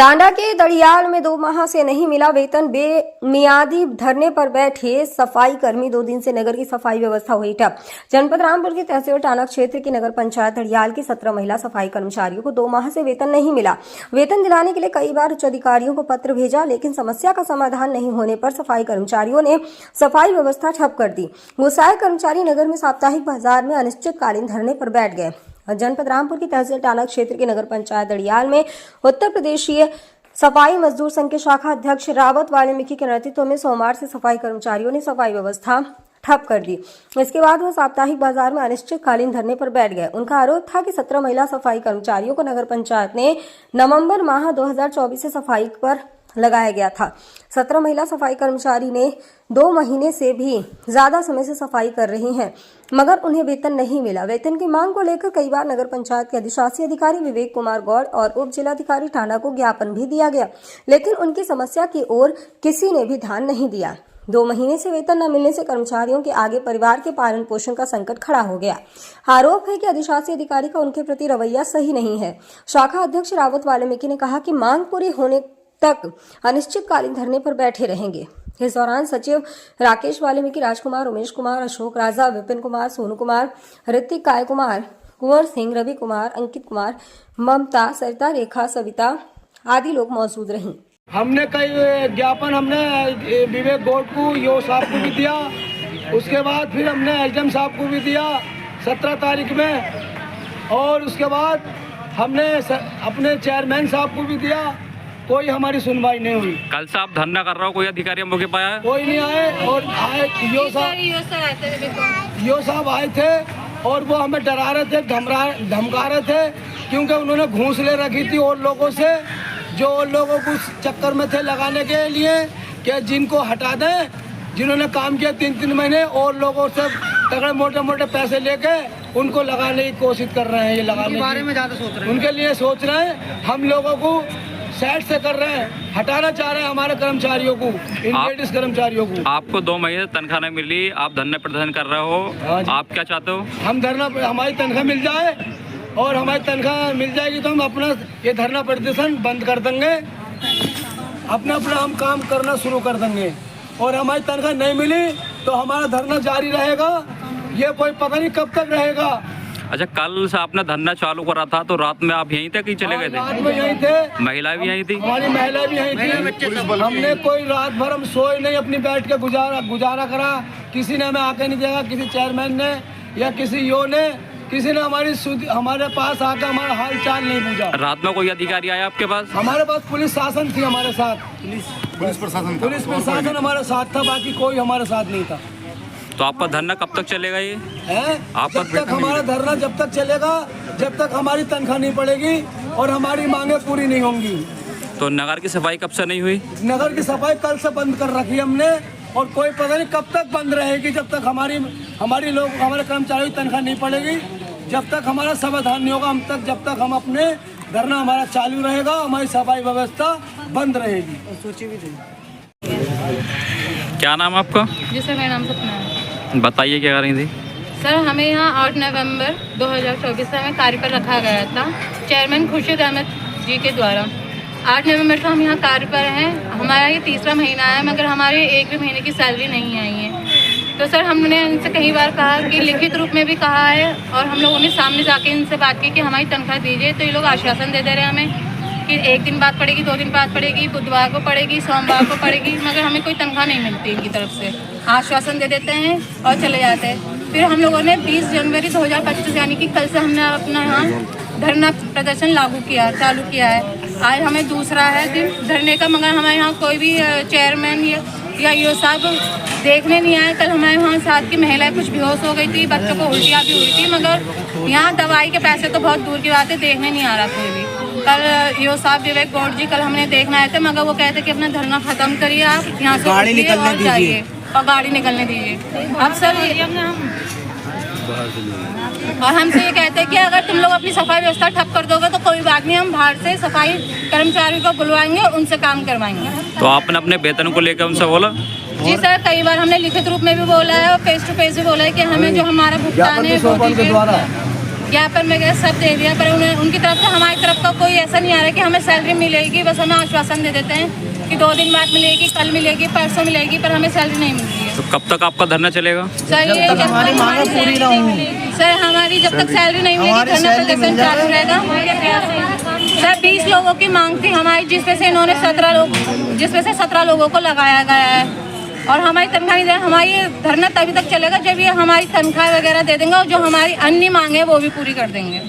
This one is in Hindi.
टांडा के दड़ियाल में 2 माह से नहीं मिला वेतन, बेमियादी धरने पर बैठे सफाई कर्मी। 2 दिन से नगर की सफाई व्यवस्था हुई ठप। जनपद रामपुर की तहसील टांडा क्षेत्र की नगर पंचायत दड़ियाल की 17 महिला सफाई कर्मचारियों को 2 माह से वेतन नहीं मिला। वेतन दिलाने के लिए कई बार उच्च अधिकारियों को पत्र भेजा, लेकिन समस्या का समाधान नहीं होने पर सफाई कर्मचारियों ने सफाई व्यवस्था ठप कर दी। गुस्साए कर्मचारी नगर में साप्ताहिक बाजार में अनिश्चितकालीन धरने पर बैठ गए। जनपद रामपुर की तहसील टांडा क्षेत्र की नगर पंचायत दड़ियाल में उत्तर प्रदेशीय सफाई मजदूर संघ के शाखा अध्यक्ष रावत वाल्मीकि के नेतृत्व में सोमवार से सफाई कर्मचारियों ने सफाई व्यवस्था ठप कर दी। इसके बाद वह साप्ताहिक बाजार में अनिश्चितकालीन धरने पर बैठ गए। उनका आरोप था कि 17 महिला सफाई कर्मचारियों को नगर पंचायत ने नवंबर माह 2024 से सफाई पर लगाया गया था। 17 महिला सफाई कर्मचारी ने 2 महीने से भी ज्यादा समय से सफाई कर रही हैं, मगर उन्हें वेतन नहीं मिला। वेतन की मांग को लेकर कई बार नगर पंचायत के अधिशासी अधिकारी विवेक कुमार गौड़ और उप जिलाधिकारी टांडा को ज्ञापन भी दिया गया, लेकिन उनकी समस्या की ओर किसी ने भी ध्यान नहीं दिया। 2 महीने से वेतन न मिलने से कर्मचारियों के आगे परिवार के पालन पोषण का संकट खड़ा हो गया। आरोप है कि अधिशासी अधिकारी का उनके प्रति रवैया सही नहीं है। शाखा अध्यक्ष रावत वाल्मीकि ने कहा कि मांग पूरी होने तक अनिश्चितकालीन धरने पर बैठे रहेंगे। इस दौरान सचिव राकेश वाल्मीकि, राजकुमार, उमेश कुमार, अशोक राजा, विपिन कुमार, सोनू कुमार, ऋतिक काय कुमार, कुंवर सिंह, रवि कुमार, अंकित कुमार, ममता, सरिता, रेखा, सविता आदि लोग मौजूद रहीं। हमने कई ज्ञापन हमने विवेक गौड़ को, यो साहब को भी दिया। उसके बाद फिर हमने एसडीएम साहब को भी दिया 17 तारीख में, और उसके बाद हमने अपने चेयरमैन साहब को भी दिया। कोई हमारी सुनवाई नहीं हुई। कल से आप धरना कर रहे हो, कोई अधिकारी मौके पर आया? कोई नहीं आए। और आए यो साहब आए थे और वो हमें डरा रहे थे, धमका रहे थे, क्योंकि उन्होंने घूस ले रखी थी और लोगों से, जो लोगों को चक्कर में थे लगाने के लिए कि जिनको हटा दें, जिन्होंने काम किया 3-3 महीने, और लोगों से तगड़े मोटे पैसे लेके उनको लगाने की कोशिश कर रहे हैं। ये लगाने के बारे में ज़्यादा सोच रहे हैं, उनके लिए सोच रहे हैं। हम लोगों को साइड से कर रहे हैं, हटाना चाह रहे हैं हमारे कर्मचारियों को, इन लेडीज कर्मचारियों को। आपको 2 महीने तनख्वाह नहीं मिली, आप धरना प्रदर्शन कर रहे हो, आप क्या चाहते हो? हम धरना, हमारी तनख्वाह मिल जाए, और हमारी तनख्वाह मिल जाएगी तो हम अपना ये धरना प्रदर्शन बंद कर देंगे, अपना हम काम करना शुरू कर देंगे। और हमारी तनख्वाह नहीं मिली तो हमारा धरना जारी रहेगा। ये कोई पता नहीं कब तक रहेगा। अच्छा, कल से आपने धरना चालू करा था, तो रात में आप यहीं थे कि चले गए थे? रात में यहीं थे, महिला भी यहीं थी, हमारी महिला भी यहीं थी। हमने कोई रात भर हम सोए नहीं, अपनी बैठ के गुजारा करा। किसी ने हमें आके नहीं देखा, किसी चेयरमैन ने या किसी यो ने, किसी ने हमारे पास आकर हमारा हाल चाल नहीं पूछा। रात में कोई अधिकारी आया आपके पास? हमारे पास पुलिस शासन थी, हमारे साथ पुलिस प्रशासन हमारे साथ था, बाकी कोई हमारे साथ नहीं था। तो आपका धरना कब तक चलेगा? ये है जब तक हमारा धरना जब तक चलेगा, जब तक हमारी तनख्वाह नहीं पड़ेगी और हमारी मांगे पूरी नहीं होंगी। तो नगर की सफाई कब से नहीं हुई? नगर की सफाई कल से बंद कर रखी हमने, और कोई पता नहीं कब तक बंद रहेगी, जब तक हमारे कर्मचारियों की तनख्वाह नहीं पड़ेगी, जब तक हमारा समाधान नहीं होगा, जब तक हम अपने धरना हमारा चालू रहेगा, हमारी सफाई व्यवस्था बंद रहेगी। सोची भी थी। क्या नाम आपका? जी सर, मेरा नाम सपना है। बताइए क्या कर रही थी? सर, हमें यहाँ 8 नवंबर 2024 से हमें कार्य पर रखा गया था चेयरमैन खुर्शीद अहमद जी के द्वारा। 8 नवंबर से हम यहाँ कार्य पर हैं। हमारा ये 3रा महीना है, मगर हमारे 1 भी महीने की सैलरी नहीं आई है। तो सर, हमने इनसे कई बार कहा कि लिखित रूप में भी कहा है, और हम लोगों ने सामने जाके इनसे बात की कि हमारी तनख्वाह दीजिए। तो ये लोग आश्वासन दे रहे हैं हमें कि 1 दिन बाद पड़ेगी, 2 दिन बाद पड़ेगी, बुधवार को पड़ेगी, सोमवार को पड़ेगी, मगर हमें कोई तनख्वाह नहीं मिलती इनकी तरफ से। आश्वासन दे देते हैं और चले जाते हैं। फिर हम लोगों ने 20 जनवरी 2025 यानी कि कल से हमने अपना यहाँ धरना प्रदर्शन चालू किया है। आज हमें 2रा है दिन धरने का, मगर हमारे यहाँ कोई भी चेयरमैन या यो साहब देखने नहीं आए। कल हमारे वहाँ साथ की महिलाएं कुछ बेहोश हो गई थी, बच्चों को उल्टियाँ भी हुई थी, मगर यहाँ दवाई के पैसे तो बहुत दूर की बात है, देखने नहीं आ रहा कोई भी। कल यो साहब विवेक गौड़ जी कल हमने देखना आए थे, मगर वो कहते कि अपना धरना खत्म करिए, आप यहाँ से गाड़ी निकलने दीजिए और गाड़ी निकलने दीजिए। अब सर और हमसे ये कहते हैं कि अगर तुम लोग अपनी सफाई व्यवस्था ठप कर दोगे तो कोई बात नहीं, हम बाहर से सफाई कर्मचारियों को बुलवाएंगे, उनसे काम करवाएंगे। तो आपने अपने वेतन को लेकर उनसे बोला? जी सर, कई बार हमने लिखित रूप में भी बोला है और फेस टू फेस भी बोला है कि हमें जो हमारा भुगतान है वो दीजिए। ज्ञापन वगैरह सब दे दिया, पर उन्हें उनकी तरफ से हमारी तरफ का कोई ऐसा नहीं आ रहा कि हमें सैलरी मिलेगी। बस हमें आश्वासन दे देते हैं कि 2 दिन बाद मिलेगी, कल मिलेगी, परसों मिलेगी, पर हमें सैलरी नहीं मिल रही है। तो कब तक आपका धरना चलेगा? सर ये जब हमारी मांगे पूरी ना होंगी, सर हमारी जब तक सैलरी नहीं मिलेगी धरना प्रदर्शन चालू रहेगा। सर 20 लोगों की मांग थी हमारी, जिसमें से इन्होंने 17 लोगों को लगाया गया है और हमारी तनख्वाह नहीं दे। हमारी धरना तभी तक चलेगा जब ये हमारी तनख्वाह वगैरह दे देंगे और जो हमारी अन्य मांगे वो भी पूरी कर देंगे।